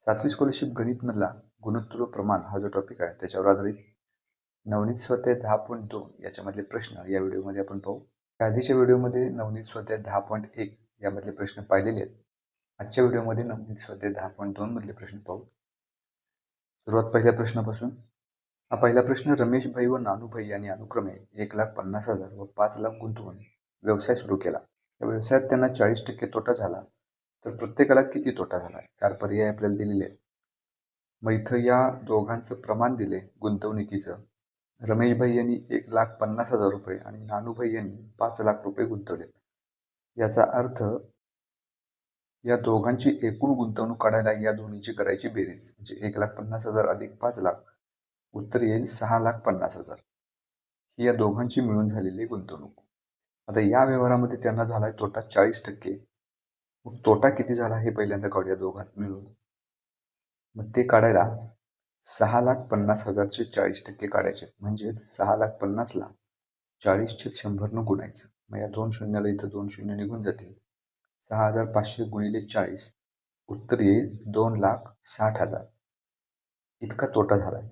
7वी scholarship गणितमधला गुणोत्तर प्रमाण हा जो टॉपिक आहे त्याच्यावर आधारित नवनीत स्वाध्याय 10.2 याच्यामधले प्रश्न या व्हिडिओमध्ये आपण पाहू. आधीच्या व्हिडिओमध्ये नवनीत स्वाध्याय 10.1 यामधले प्रश्न पाहिलेले आहेत. आजच्या व्हिडिओमध्ये नवनीत स्वाध्याय 10.2 मधले प्रश्न पाहू. सुरुवात पहिल्या प्रश्नापासून. हा पहिला प्रश्न, रमेश भाई व नानू भाई यांनी अनुक्रमे 1,50,000 व 5 लाख गुंतवून व्यवसाय सुरू केला. या व्यवसायात त्यांना 40% तोटा झाला, तर प्रत्येकाला किती तोटा झाला? 4 पर्याय आपल्याला दिलेले आहेत. मग इथं या दोघांचं प्रमाण दिले गुंतवणुकीचं. रमेश भाई यांनी 1,50,000 रुपये आणि नानू भाई यांनी 5 लाख रुपये गुंतवले. याचा अर्थ या दोघांची एकूण गुंतवणूक काढायला या दोन्हीची करायची बेरीज, म्हणजे 1,50,000 अधिक 5 लाख, उत्तर येईल 6,50,000. ही या दोघांची मिळून झालेली गुंतवणूक. आता या व्यवहारामध्ये त्यांना झालाय तोटा 40%. मग तोटा किती झाला हे पहिल्यांदा काढूया दोघांत मिळून. मग ते काढायला 6,50,000चे 40% काढायचे, म्हणजे 6,50,000ला 40/100 गुणायचं. मग या 2 शून्याला इथं 2 शून्य निघून जातील. 6,500 गुणिले 40, उत्तर येईल 2,60,000. इतका तोटा झालाय.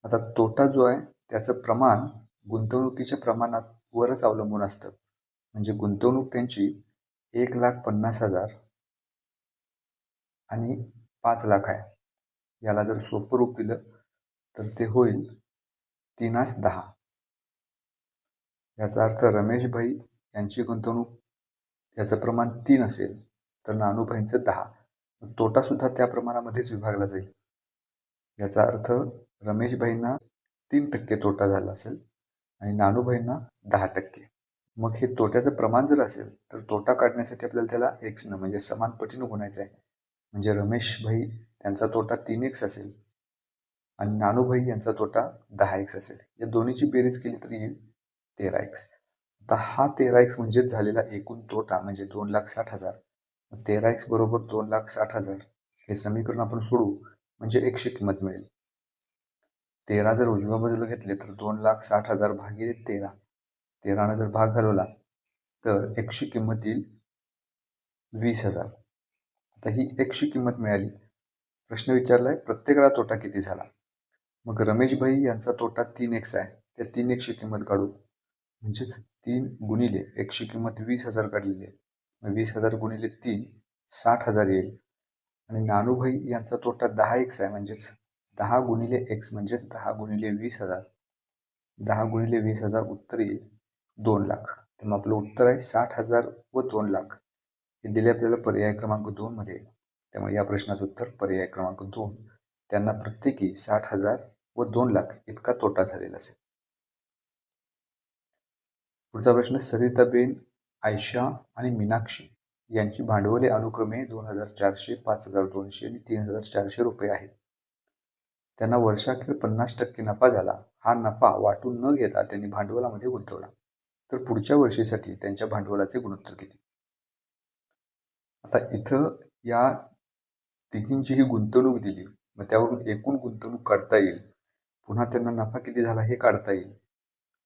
आता तोटा जो आहे त्याचं प्रमाण गुंतवणुकीच्या प्रमाणावरच अवलंबून असतं. म्हणजे गुंतवणूक त्यांची 1,50,000 आणि 5 लाख आहे. याला जर सोपं रूप दिलं तर ते होईल 3/10. याचा अर्थ रमेश भाई यांची गुंतवणूक याचं प्रमाण 3 असेल तर नानूभाईंचं 10. तोटा सुद्धा त्या प्रमाणामध्येच विभागला जाईल. याचा अर्थ रमेश भाईंना 3% तोटा झाला असेल आणि नानूभाईंना 10%. मग हे तोट्याचं प्रमाण जर असेल तर तोटा काढण्यासाठी आपल्याला त्याला x न म्हणजे समान पटीनं गुणायचं आहे. म्हणजे रमेश भाई त्यांचा तोटा 3x असेल आणि नानूभाई यांचा तोटा 10x असेल. या दोन्हीची बेरीज केली तर येईल 13x. आता हा 13x म्हणजेच झालेला एकूण तोटा, म्हणजे 2,60,000. 13x बरोबर 2,60,000 हे समीकरण आपण सोडवू म्हणजे x ची किंमत मिळेल. 13 जर उजव्या बाजूला घेतले तर 2,60,000 भागिले 13. 13 जर भाग घालवला तर x ची किंमत येईल 20,000. आता ही x ची किंमत मिळाली. प्रश्न विचारलाय प्रत्येकाला तोटा किती झाला. मग रमेश भाई यांचा तोटा 3x आहे. त्या 3x ची किंमत काढू, म्हणजेच 3 गुणिले x ची किंमत 20,000 काढलेली आहे. मग 20,000 गुणिले 3 60,000 येईल. आणि नानूभाई यांचा तोटा 10x आहे, म्हणजेच 10 गुणिले x म्हणजेच 10 गुणिले 20,000. 10 गुणिले 20,000 उत्तर येईल 2 लाख. तर आपलं उत्तर आहे 60,000 व 2 लाख. हे दिले आपल्याला पर्याय क्रमांक 2 मध्ये. त्यामुळे या प्रश्नाचं उत्तर पर्याय क्रमांक 2. त्यांना प्रत्येकी 60,000 व 2 लाख इतका तोटा झालेला असेल. पुढचा प्रश्न, सरिताबेन, आयशा आणि मीनाक्षी यांची भांडवले अनुक्रमे 2,400, 5,200 आणि 3,400 रुपये आहेत. त्यांना वर्षाखेर 50% नफा झाला. हा नफा वाटून न घेता त्यांनी भांडवलामध्ये गुंतवला. तर पुढच्या वर्षीसाठी त्यांच्या भांडवलाचे गुणोत्तर किती? आता इथं या तिघींची ही गुंतवणूक दिली, मग त्यावरून एकूण गुंतवणूक काढता येईल. पुन्हा त्यांना नफा किती झाला हे काढता येईल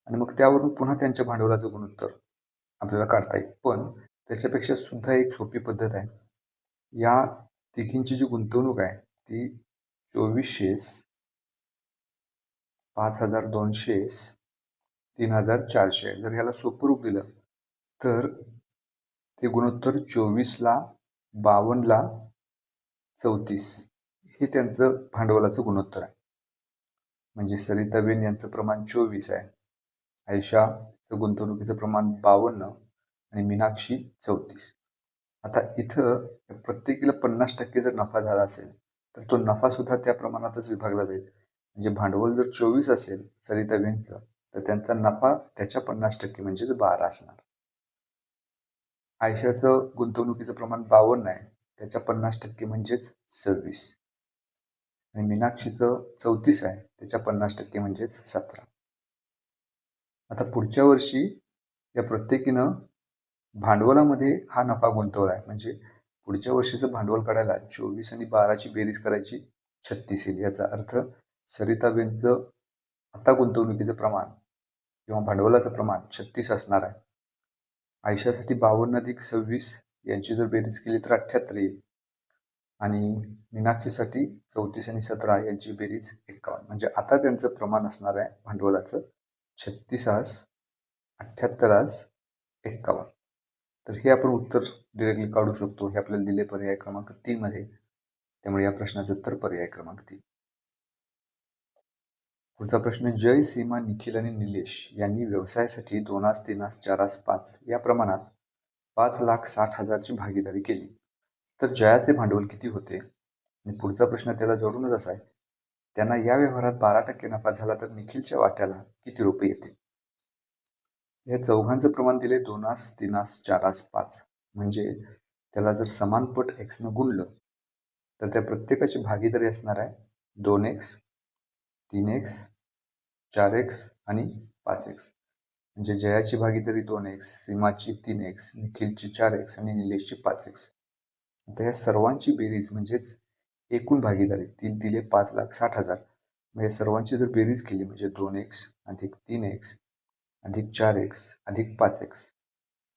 आणि मग त्यावरून पुन्हा त्यांच्या भांडवलाचं गुणोत्तर आपल्याला काढता येईल. पण त्याच्यापेक्षा सुद्धा एक सोपी पद्धत आहे. या तिघींची जी गुंतवणूक आहे ती 2,400, 5,200, 3,400. जर ह्याला सोपं रूप दिलं तर ते गुणोत्तर 24ला 52ला 34 हे त्यांचं भांडवलाचं गुणोत्तर आहे. म्हणजे सरिताबेन यांचं प्रमाण 24 आहे, आयशाचं गुंतवणुकीचं प्रमाण 52 आणि मीनाक्षी 34. आता इथं प्रत्येकीला 50% जर नफा झाला असेल तर तो नफा सुद्धा त्या प्रमाणातच विभागला जाईल. म्हणजे भांडवल जर 24 असेल सरिताबेनचं तर त्यांचा नफा त्याच्या 50% म्हणजेच 12 असणार. आयशाचं गुंतवणुकीचं प्रमाण 52 आहे, त्याच्या 50% म्हणजेच 26. आणि मीनाक्षीचं 34 आहे, त्याच्या 50% म्हणजेच 17. आता पुढच्या वर्षी या प्रत्येकीनं भांडवलामध्ये हा नफा गुंतवला आहे. म्हणजे पुढच्या वर्षीचं भांडवल काढायला 24 आणि 12ची बेरीज करायची 36 येईल. याचा अर्थ सरिताबेनचं आता गुंतवणुकीचं प्रमाण किंवा भांडवलाचं प्रमाण 36 असणार आहे. आयशासाठी 52 अधिक 26 यांची जर बेरीज केली तर 78 येईल. आणि मीनाक्षीसाठी 34 आणि 17 यांची बेरीज 51. म्हणजे आता त्यांचं प्रमाण असणार आहे भांडवलाचं 36 78 51. तर हे आपण उत्तर डिरेक्टली काढू शकतो. हे आपल्याला दिले पर्याय क्रमांक 3 मध्ये. त्यामुळे या प्रश्नाचे उत्तर पर्याय क्रमांक 3. पुढचा प्रश्न, जय, सीमा, निखिल आणि निलेश यांनी व्यवसायासाठी 2 3 4 5 या प्रमाणात 5,60,000ची भागीदारी केली. तर जयाचे भांडवल किती होते? आणि पुढचा प्रश्न त्याला जोडूनच असा आहे, त्यांना या व्यवहारात 12% नफा झाला तर निखिलच्या वाट्याला किती रुपये येतील? या चौघांचं प्रमाण दिले 2 3 4 5. म्हणजे त्याला जर समान पट x न गुणलं तर त्या प्रत्येकाची भागीदारी असणार आहे 2x 3x 4x आणि 5x. म्हणजे जयाची भागीदारी 2x, सीमाची 3x, निखिलची 4x आणि निलेशची 5x. आता या सर्वांची बेरीज म्हणजेच एकूण भागीदारी ती दिले 5,60,000. म्हणजे सर्वांची जर बेरीज केली म्हणजे 2x अधिक 3x अधिक 4x अधिक 5x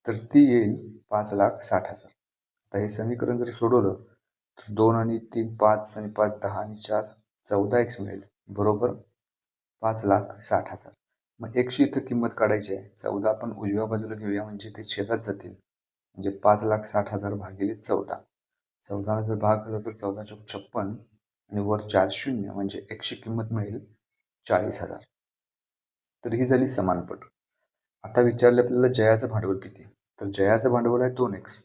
तर ती येईल 5,60,000. आता हे समीकरण जर सोडवलं तर 2 आणि 3 5 आणि 5 10 आणि 4 14x मिळेल बरोबर 5,60,000. मग एकशी इथं किंमत काढायची आहे. 14 आपण उजव्या बाजूला घेऊया म्हणजे ते छेदात जातील. म्हणजे 5,60,000 भागिले 14. 14 जर भाग केला तर 14 चौक 56 आणि वर 4 शून्य म्हणजे एकशी किंमत मिळेल 40,000. तर ही झाली समानपट. आता विचारले आपल्याला जयाचं भांडवल किती? तर जयाचं भांडवल आहे 2x.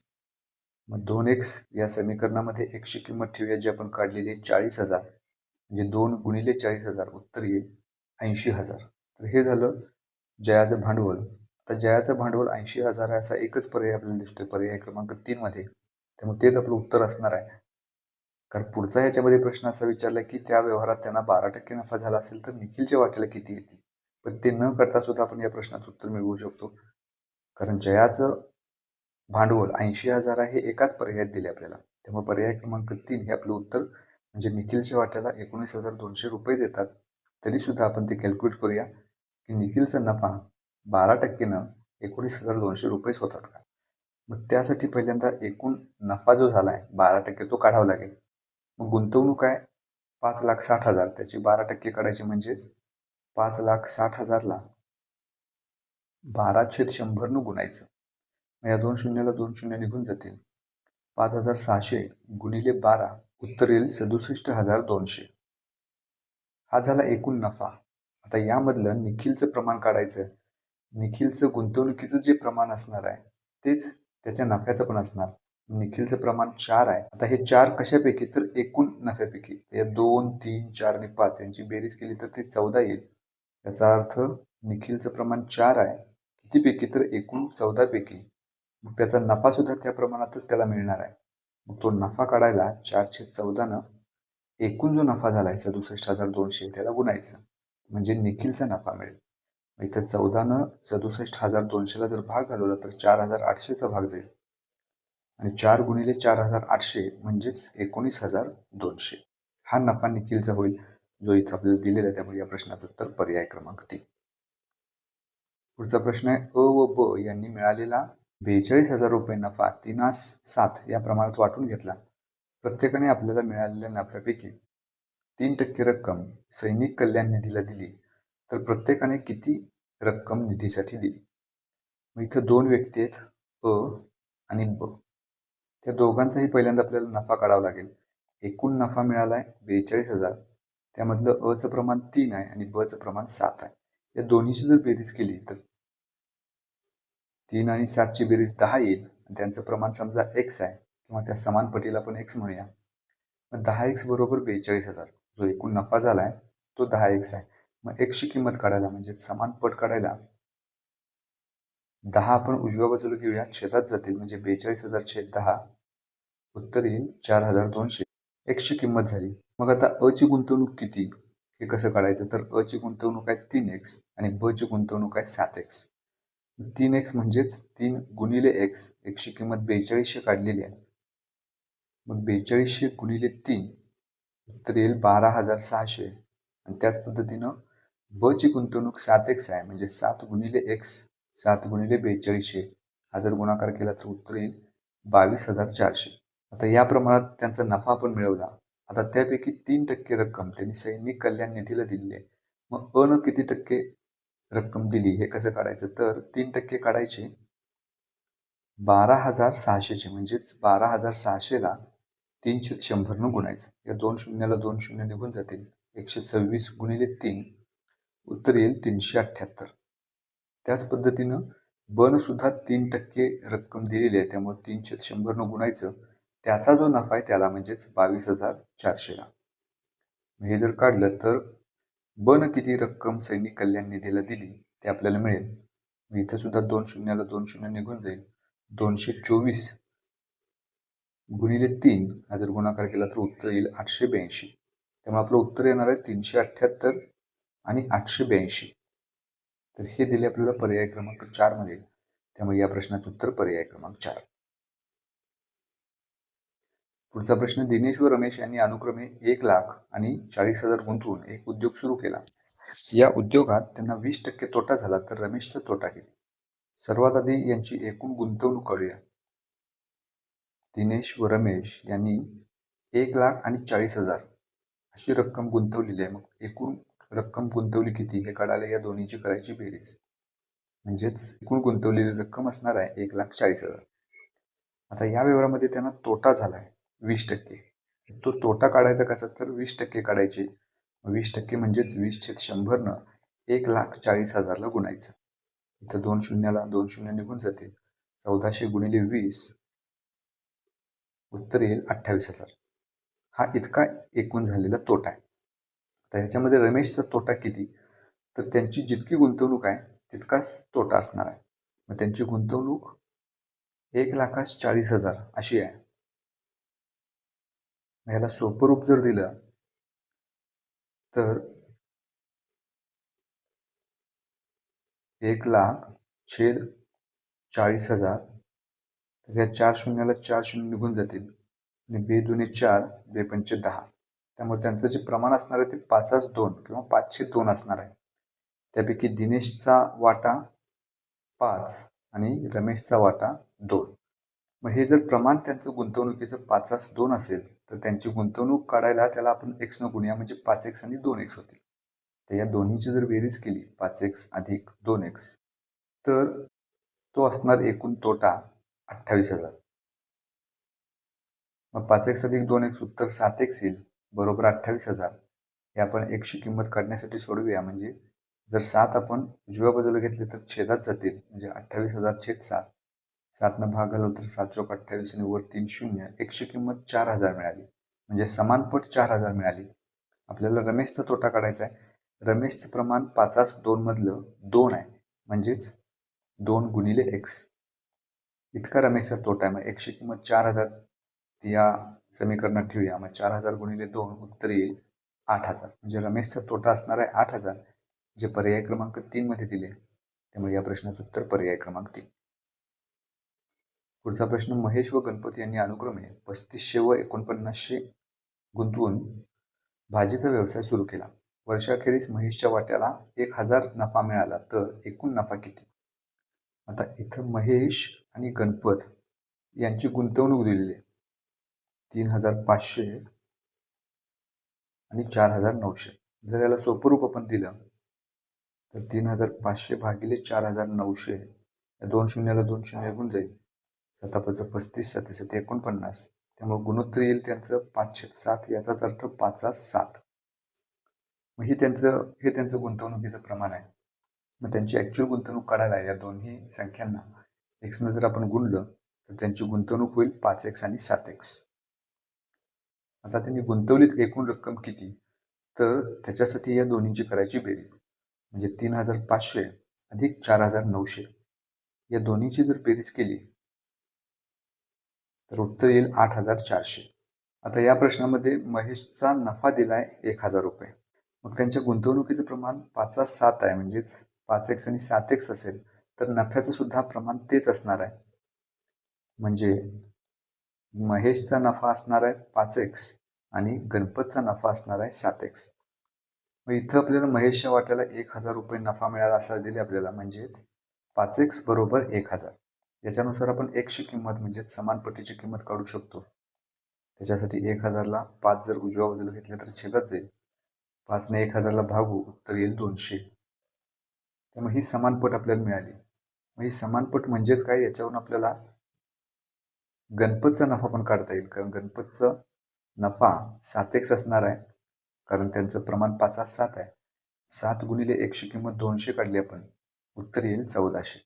मग 2x या समीकरणामध्ये एकशी किंमत ठेवूया जी आपण काढलेली आहे 40,000. म्हणजे 2 गुणिले 40,000 उत्तर येईल 80,000. तर हे झालं जयाचं भांडवल. आता जयाचं भांडवल 80,000 आहे असा एकच पर्याय आपल्याला दिसतोय पर्याय क्रमांक 3 मध्ये. त्यामुळे तेच आपलं उत्तर असणार आहे. कारण पुढचा ह्याच्यामध्ये प्रश्न असा विचारला की त्या व्यवहारात त्यांना 12% नफा झाला असेल तर निखिलच्या वाट्याला किती येतील? पण ते न करता सुद्धा आपण या प्रश्नाचं उत्तर मिळवू शकतो. कारण जयाचं भांडवल 80,000 हे एकाच पर्यायात दिले आपल्याला. त्यामुळे पर्याय क्रमांक 3 हे आपलं उत्तर म्हणजे निखिलच्या वाट्याला 19,200 रुपये येतात. तरी सुद्धा आपण ते कॅल्क्युलेट करूया की निखिलचा नफा 12%नं 19,200 रुपयेच होतात का? मग त्यासाठी पहिल्यांदा एकूण नफा जो झाला आहे 12% तो काढावा लागेल. मग गुंतवणूक आहे 5,60,000 त्याची 12% काढायची म्हणजेच 5,60,000ला 12/100 न गुणायचं. या 2 शून्याला 2 शून्य निघून जातील. 5,600 गुणिले 12 उत्तर येईल 67,200. हा झाला एकूण नफा. आता यामधलं निखिलचं प्रमाण काढायचं. निखिलचं गुंतवणुकीचं जे प्रमाण असणार आहे तेच त्याच्या नफ्याचं पण असणार. निखिलचं प्रमाण 4 आहे. आता हे 4 कशापैकी तर एकूण नफ्यापैकी. या 2 3 4 आणि 5 यांची बेरीज केली तर ते 14 येईल. याचा अर्थ निखिलचं प्रमाण 4 आहे. कितीपैकी तर एकूण 14 पैकी. मग त्याचा नफा सुद्धा त्या प्रमाणातच त्याला मिळणार आहे. मग तो नफा काढायला 4/14 एकूण जो नफा झालाय 67,200 त्याला गुणायचं म्हणजे निखिलचा नफा मिळेल. इथं 14 67,200ला जर भाग घालवला तर 4,800चा भाग जाईल आणि 4 गुणिले 4,800 म्हणजेच 19,200 हा नफा निखिलचा होईल जो इथं आपल्याला दिलेला आहे. त्यामुळे या प्रश्नाचं उत्तर पर्याय क्रमांक 3. पुढचा प्रश्न आहे, अ व ब यांनी मिळालेला 42,000 रुपये नफा 3/7 या प्रमाणात वाटून घेतला. प्रत्येकाने आपल्याला मिळालेल्या नफ्यापैकी 3% रक्कम सैनिक कल्याण निधीला दिली तर प्रत्येकाने किती रक्कम निधीसाठी दिली? मग इथं 2 व्यक्ती आहेत अ आणि ब. त्या दोघांचाही पहिल्यांदा आपल्याला नफा काढावा लागेल. एकूण नफा मिळाला आहे 42,000. त्यामधलं अ चं प्रमाण 3 आहे आणि ब चं प्रमाण 7 आहे. या दोन्हीची जर बेरीज केली तर 3 आणि 7 ची बेरीज 10 येईल. त्यांचं प्रमाण समजा x आहे किंवा त्या समान पटीला आपण x म्हणूया. मग 10x बरोबर 42,000. जो एकूण नफा झाला आहे तो 10x आहे. मग x ची किंमत काढायला म्हणजे समान पट काढायला 10 आपण उजव्या बाजूला घेऊया छेदात जातील म्हणजे 42,000 छेद 10 उत्तर येईल 4,200. x ची किंमत झाली. मग आता अ ची गुंतवणूक किती हे कसं काढायचं तर अ ची गुंतवणूक आहे 3x आणि ब ची गुंतवणूक आहे 7x. 3x म्हणजेच 3 गुणिले x. x ची किंमत 4200 काढलेली आहे. मग 4200 गुणिले 3 उत्तर येईल 12,600. आणि त्याच पद्धतीनं ब ची गुंतवणूक 7x आहे म्हणजे 7 गुणिले x 7 गुणिले 4200 हा जर गुणाकार केला तर उत्तर येईल 22,400. आता या प्रमाणात त्यांचा नफा आपण मिळवला. आता त्यापैकी 3% रक्कम त्यांनी सैनिक कल्याण निधीला दिलेली आहे. मग अ न किती टक्के रक्कम दिली हे कसं काढायचं? तर 3% काढायचे 12,600चे, म्हणजेच 12,600ला 3/100 न गुणायचं. या 2 शून्याला 2 शून्य निघून जातील. 126 गुणिले 3 उत्तर येईल 378. त्याच पद्धतीनं ब न सुद्धा 3% रक्कम दिलेली आहे, त्यामुळे 3/100 न गुणायचं. त्याचा जो नफा आहे त्याला, म्हणजेच 22,400ला. हे जर काढलं तर ब न किती रक्कम सैनिक कल्याण निधीला दिली ते आपल्याला मिळेल. इथं सुद्धा 2 शून्याला 2 शून्य निघून जाईल. 224 गुणिले 3 हा जर गुणाकार केला तर उत्तर येईल 882. त्यामुळे आपलं उत्तर येणार आहे 378 आणि 882. तर हे दिले आपल्याला पर्याय क्रमांक 4 मध्ये. त्यामुळे या प्रश्नाचं उत्तर पर्याय क्रमांक 4. पुढचा प्रश्न, दिनेश व रमेश यांनी अनुक्रमे 1 लाख आणि 40,000 गुंतवून एक उद्योग सुरू केला. या उद्योगात त्यांना 20% तोटा झाला तर रमेशचा तोटा किती? सर्वात आधी यांची एकूण गुंतवणूक करूया. दिनेश व रमेश यांनी 1 लाख आणि 40,000 अशी रक्कम गुंतवलेली आहे. मग एकूण रक्कम गुंतवली किती हे काढायला या दोन्हीची करायची बेरीज, म्हणजेच एकूण गुंतवलेली रक्कम असणार आहे 1,40,000. आता या व्यवहारामध्ये त्यांना तोटा झाला आहे 20%. तो तोटा काढायचा कसा? तर 20% काढायचे. 20% म्हणजेच 20/100 न 1,40,000ला गुणायचं. इथं 2 शून्याला 2 शून्य निघून जातील. 1400 गुणिले 20 उत्तर येईल 28,000. हा इतका एकूण झालेला तोटा आहे. आता ह्याच्यामध्ये रमेशचा तोटा किती? तर त्यांची जितकी गुंतवणूक आहे तितकाच तोटा असणार आहे. मग त्यांची गुंतवणूक 1,40,000 अशी आहे. ह्याला सोपं रूप जर दिलं तर 1,40,000, तर या 4 शून्याला 4 शून्य निघून जातील आणि 2 दुणे 4, 2 पंचे 10. त्यामुळे त्यांचं जे प्रमाण असणार आहे ते 5/2 किंवा 5/2 असणार आहे. त्यापैकी दिनेशचा वाटा 5 आणि रमेशचा वाटा 2. मग हे जर प्रमाण त्यांचं गुंतवणुकीचं 5/2 असेल तर त्यांची गुंतवणूक काढायला त्याला आपण x न गुणूया, म्हणजे 5x आणि 2x होतील. तर या दोन्हीची जर बेरीज केली 5x अधिक 2x तर तो असणार एकूण तोटा 28,000. मग 5x अधिक 2x उत्तर 7x येईल, बरोबर 28,000. हे आपण x ची किंमत काढण्यासाठी सोडवूया. म्हणजे जर 7 आपण उजव्या बाजूला घेतले तर छेदात जातील, म्हणजे 28,000 छेद 7. 7 न भाग घालवलं तर 7 चौक 28 आणि वर 3 शून्य. x ची किंमत 4,000 मिळाली, म्हणजे समानपट 4,000 मिळाली. आपल्याला रमेशचा तोटा काढायचा आहे. रमेशचं प्रमाण 5/2 मधलं 2 आहे, म्हणजेच 2 गुणिले x इतका रमेशचा तोटा आहे. मग x ची किंमत 4,000 या समीकरणात ठेवूया. मग 4,000 गुणिले 2 उत्तर येईल 8,000. म्हणजे रमेशचा तोटा असणार आहे 8,000, जे पर्याय क्रमांक 3 मध्ये दिले. त्यामुळे या प्रश्नाचं उत्तर पर्याय क्रमांक 3. पुढचा प्रश्न, महेश व गणपती यांनी अनुक्रमे 3,500 व 4900 गुंतवून भाजीचा व्यवसाय सुरू केला. वर्षाखेरीस महेशच्या वाट्याला 1,000 नफा मिळाला तर एकूण नफा किती? आता इथं महेश आणि गणपत यांची गुंतवणूक दिलेली आहे 3,500 आणि 4,900. जर याला सोपं रूप आपण दिलं तर 3,500 भागिले 4,900, या 2 शून्याला 2 शून्य निघून जाईल. 7 35, 7 49. त्यामुळे गुणोत्तर येईल त्यांचं 5/7. याचाच अर्थ 5/7. मग हे त्यांचं गुंतवणुकीचं प्रमाण आहे. मग त्यांची ऍक्च्युअल गुंतवणूक काढायला या दोन्ही संख्यांना x न जर आपण गुणलं तर त्यांची गुंतवणूक होईल 5x आणि 7x. आता त्यांनी गुंतवलीत एकूण रक्कम किती? तर त्याच्यासाठी या दोन्हीची करायची बेरीज, म्हणजे 3,500 अधिक 4,900. या दोन्हीची जर बेरीज केली तर उत्तर येईल 8,400. आता या प्रश्नामध्ये महेशचा नफा दिलाय 1,000 रुपये. मग त्यांच्या गुंतवणुकीचं प्रमाण 5/7 आहे, म्हणजेच 5x आणि 7x असेल तर नफ्याचं सुद्धा प्रमाण तेच असणार आहे. म्हणजे महेशचा नफा असणार आहे 5x आणि गणपतचा नफा असणार आहे 7x. मग इथं आपल्याला महेशच्या वाट्याला 1,000 रुपये नफा मिळाला असं दिले आपल्याला, म्हणजेच 5x बरोबर 1,000. याच्यानुसार आपण x ची किंमत, म्हणजे समान पटीची किंमत काढू शकतो. त्याच्यासाठी 1000ला 5 जर उजव्या बाजूला घेतले तर छेदात जाईल. 5ने 1000ला भागू, उत्तर येईल 200. त्यामुळे ही समानपट आपल्याला मिळाली. मग ही समानपट म्हणजेच काय, याच्यावरून आपल्याला गणपतचा नफा पण काढता येईल. कारण गणपतचा नफा 7x असणार आहे, कारण त्यांचं प्रमाण 5/7 आहे. 7 गुणिले 100 किंमत 200 काढली आपण, उत्तर येईल 1400.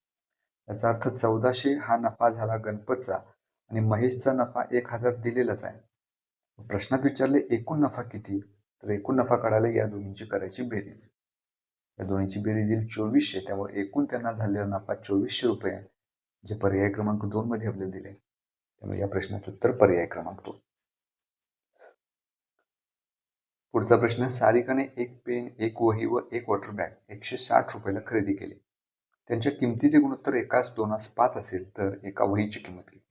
याचा अर्थ 1400 हा नफा झाला गणपतचा आणि महेशचा नफा 1000 दिलेलाच आहे. प्रश्नात विचारले एकूण नफा किती, तर एकूण नफा काढायला या दोन्हींची करायची बेरीज. या दोन्हीची बेरीज येईल 2400. त्यामुळे एकूण त्यांना झालेला नफा 2400 रुपये आहे, जे पर्याय क्रमांक 2 मध्ये आपल्याला दिले. त्यामुळे या प्रश्नाचं उत्तर पर्याय क्रमांक 2. पुढचा प्रश्न, सारिकाने एक पेन, एक वही व एक वॉटर बॅग 160 रुपयाला खरेदी केली. त्यांच्या किमतीचे गुणोत्तर 1:2:5 असेल तर एका वहीची किंमत किती?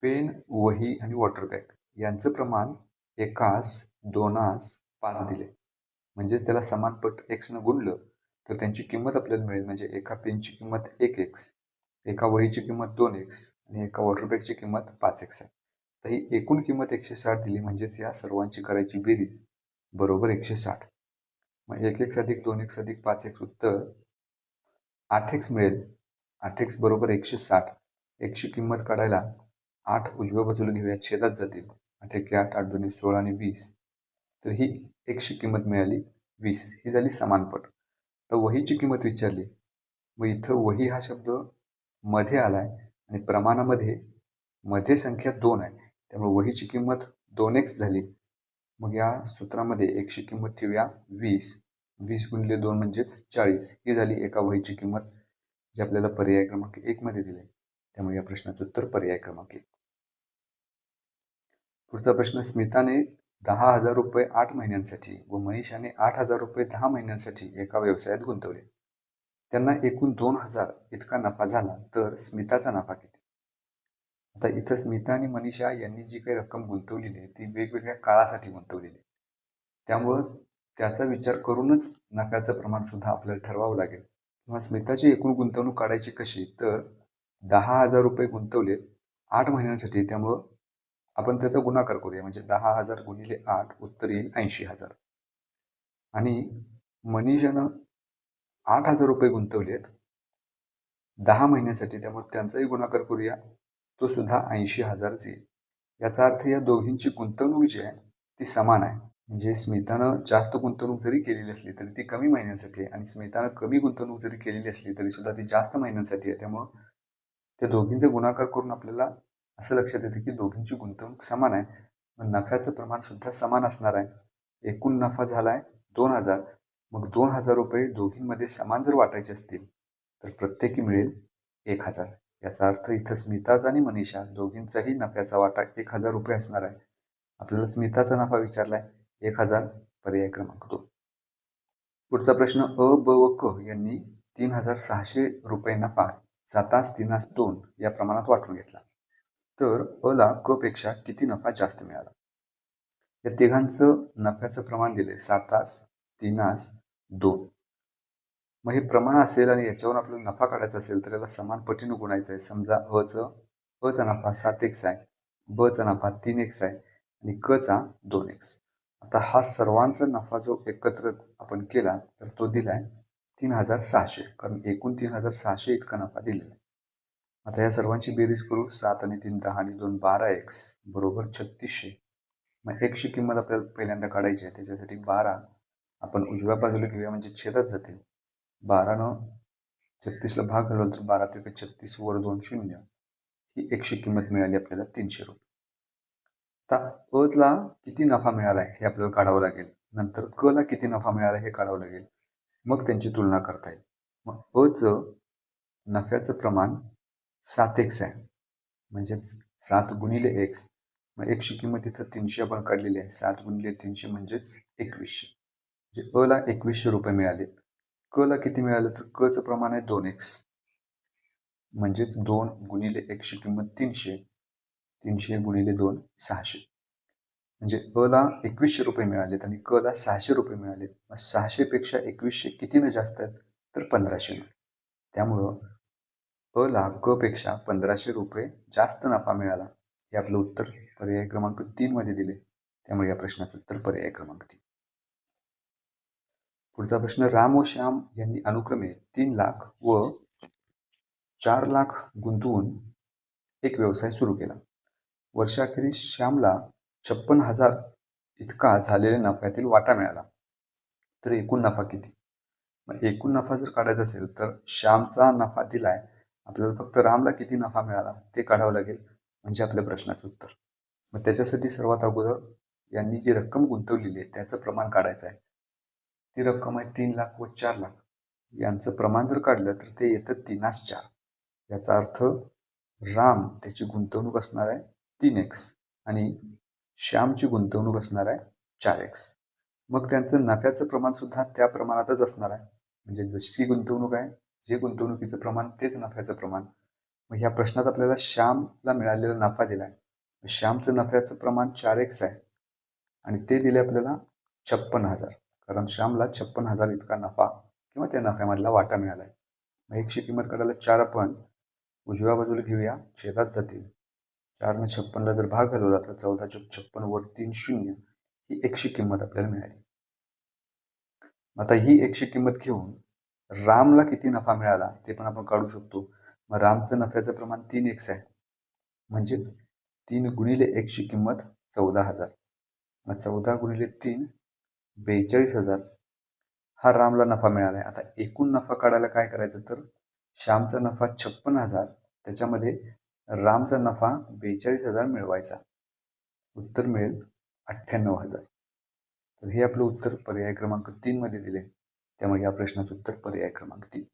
पेन, वही आणि वॉटर बॅग यांचं प्रमाण 1:2:5 दिले. म्हणजे त्याला समानपट x न गुणलं तर त्यांची किंमत आपल्याला मिळेल. म्हणजे एका पेनची किंमत 1x, एका वहीची किंमत 2x आणि एका वॉटर बॅगची किंमत 5x आहे. तर ही एकूण किंमत 160 दिली. म्हणजेच या सर्वांची करायची बेरीज बरोबर 160. मग 1x अधिक 2x अधिक 5x उत्तर 8x मिळेल. 8x बरोबर 160. x ची किंमत काढायला 8 उजव्या बाजूला घेऊया, छेदात जातील. 8 1 8, 8 2 16 आणि 20. तर ही x ची किंमत मिळाली 20. ही झाली समानपट. तर वहीची किंमत विचारली. मग इथं वही हा शब्द मध्ये आलाय आणि प्रमाणामध्ये संख्या 2 आहे, त्यामुळे वहीची किंमत 2x झाली. मग या सूत्रामध्ये x ची किंमत ठेवूया 20. 20 गुणिले 2 म्हणजेच 40. ही झाली एका वहीची किंमत, जी आपल्याला पर्याय क्रमांक 1 मध्ये दिली. त्यामुळे या प्रश्नाचं उत्तर पर्याय क्रमांक 1. पुढचा प्रश्न, स्मिताने 10,000 रुपये 8 महिन्यांसाठी व मनीषाने 8,000 रुपये 10 महिन्यांसाठी एका व्यवसायात गुंतवले. त्यांना एकूण 2,000 इतका नफा झाला, तर स्मिताचा नफा किती? आता इथं स्मिता आणि मनीषा यांनी जी काही रक्कम गुंतवलेली आहे ती वेगवेगळ्या काळासाठी गुंतवलेली आहे. त्यामुळं त्याचा विचार करूनच नफ्याचं प्रमाण सुद्धा आपल्याला ठरवावं लागेल. किंवा स्मिताची एकूण गुंतवणूक काढायची कशी, तर 10,000 रुपये गुंतवले 8 महिन्यांसाठी, त्यामुळं आपण त्याचा गुणाकार करूया. म्हणजे 10,000 गुणिले 8 उत्तर येईल 80,000. आणि मनीषानं 8,000 रुपये गुंतवलेत 10 महिन्यासाठी, त्यामुळे त्यांचाही गुणाकार करूया, तो सुद्धा 80,000 येईल. याचा अर्थ या दोघींची गुंतवणूक जी आहे ती समान आहे. म्हणजे स्मितानं जास्त गुंतवणूक जरी केलेली असली तरी ती कमी महिन्यांसाठी आहे आणि स्मितानं कमी गुंतवणूक जरी केलेली असली तरी सुद्धा ती जास्त महिन्यांसाठी आहे. त्यामुळं त्या दोघींचा गुणाकार करून आपल्याला असं लक्षात येते की दोघींची गुंतवणूक समान आहे. मग नफ्याचं प्रमाण सुद्धा समान असणार आहे. एकूण नफा झालाय 2,000. मग 2,000 रुपये दोघींमध्ये समान जर वाटायचे असतील तर प्रत्येकी मिळेल 1,000. याचा अर्थ इथं स्मिताचा आणि मनीषा दोघींचाही नफ्याचा वाटा 1,000 रुपये असणार आहे. आपल्याला स्मिताचा नफा विचारलाय 1,000, पर्याय क्रमांक 2. पुढचा प्रश्न, अ, ब व क यांनी 3,600 रुपये नफा 7:3:2 या प्रमाणात वाटून घेतला. तर अ ला क पेक्षा किती नफा जास्त मिळाला? या तिघांचं नफ्याचं प्रमाण दिले 7:3:2. मग हे प्रमाण असेल आणि याच्यावर आपल्याला नफा काढायचा असेल तर याला समान पटीने गुणायचं आहे. समजा अ चा नफा 7x आहे, ब चा नफा 3x आहे आणि क चा 2x. आता हा सर्वांचा नफा जो एकत्र आपण केला तर तो दिलाय 3,600, कारण एकूण 3,600 इतका नफा दिलेला आहे. आता या सर्वांची बेरीज करू. 7 आणि 3 10 आणि 2 12x बरोबर 3600. मग x ची किंमत आपल्याला पहिल्यांदा काढायची आहे. त्याच्यासाठी 12 आपण उजव्या बाजूला घेऊया, म्हणजे छेदात जातील. 12नं 36ला भाग घालवला तर 12 त्रिक 36 वर 2 शून्य. ही x ची किंमत मिळाली आपल्याला 300 रुपये. आता अ ला किती नफा मिळाला हे आपल्याला काढावं लागेल. नंतर क ला किती नफा मिळाला हे काढावं लागेल. मग त्यांची तुलना करता येईल. मग अ चं नफ्याचं प्रमाण 7x आहे, म्हणजे 7 गुणिले x. मग x ची किंमत इथं 300 आपण काढलेली आहे. 7 गुणिले 300 म्हणजेच 2100. म्हणजे अ ला 2100 रुपये मिळाले. क ला किती मिळालं, तर क चं प्रमाण आहे 2x, म्हणजेच 2 गुणिले x ची किंमत 300. 300 गुणिले 2 600. म्हणजे अ ला 2100 रुपये मिळालेत आणि क ला 600 रुपये मिळालेत. मग 600 पेक्षा 2100 कितीनं जास्त आहेत, तर 1500 मिळाले. त्यामुळं अ ला क पेक्षा 1500 रुपये जास्त नफा मिळाला. हे आपलं उत्तर पर्याय क्रमांक 3 मध्ये दिले, त्यामुळे या प्रश्नाचं उत्तर पर्याय क्रमांक 3. पुढचा प्रश्न, राम व श्याम यांनी अनुक्रमे 3 लाख व 4 लाख गुंतवून एक व्यवसाय सुरू केला. वर्षाखेरीस श्यामला 56,000 इतका झालेल्या नफ्यातील वाटा मिळाला. तर एकूण नफा किती? मग एकूण नफा जर काढायचा असेल तर श्यामचा नफा दिलाय, आपल्याला फक्त रामला किती नफा मिळाला ते काढावं लागेल, म्हणजे आपल्या प्रश्नाचं उत्तर. मग त्याच्यासाठी सर्वात अगोदर यांनी जी रक्कम गुंतवलेली आहे त्याचं प्रमाण काढायचं आहे. ती रक्कम आहे 3 लाख व 4 लाख. यांचं प्रमाण जर काढलं तर ते येतं 3:4. याचा अर्थ राम त्याची गुंतवणूक असणार आहे 3x आणि श्यामची गुंतवणूक असणार आहे 4x. मग त्यांचं नफ्याचं प्रमाण सुद्धा त्या प्रमाणातच असणार आहे, म्हणजे जशी गुंतवणूक आहे, जे गुंतवणुकीचं प्रमाण तेच नफ्याचं प्रमाण. मग ह्या प्रश्नात आपल्याला श्यामला मिळालेला नफा दिलाय. श्यामचं नफ्याचं प्रमाण 4x आहे आणि ते दिले आपल्याला 56,000, कारण श्यामला 56,000 इतका नफा किंवा त्या नफ्यामधला वाटा मिळाला आहे. मग एकशे किंमत काढायला 4 आपण उजव्या बाजूला घेऊया, छेदात जातील. 4ने 56ला जर भाग घालवला तर 14×56 वर 3 शून्य ही एकशे किंमत आपल्याला मिळाली. आता ही एकशे किंमत घेऊन रामला किती नफा मिळाला ते पण आपण काढू शकतो. मग रामचं नफ्याचं प्रमाण 3x आहे, म्हणजेच 3 गुणिले 1ची किंमत 14,000. मग 14 गुणिले 3 42,000 हा रामला नफा मिळाला आहे. आता एकूण नफा काढायला काय करायचं, तर श्यामचा नफा 56,000, त्याच्यामध्ये रामचा नफा 42,000 मिळवायचा. उत्तर मिळेल 98,000. तर हे आपलं उत्तर पर्याय क्रमांक 3 मध्ये दिले, त्यामुळे या प्रश्नाचं उत्तर पर्याय क्रमांक 3.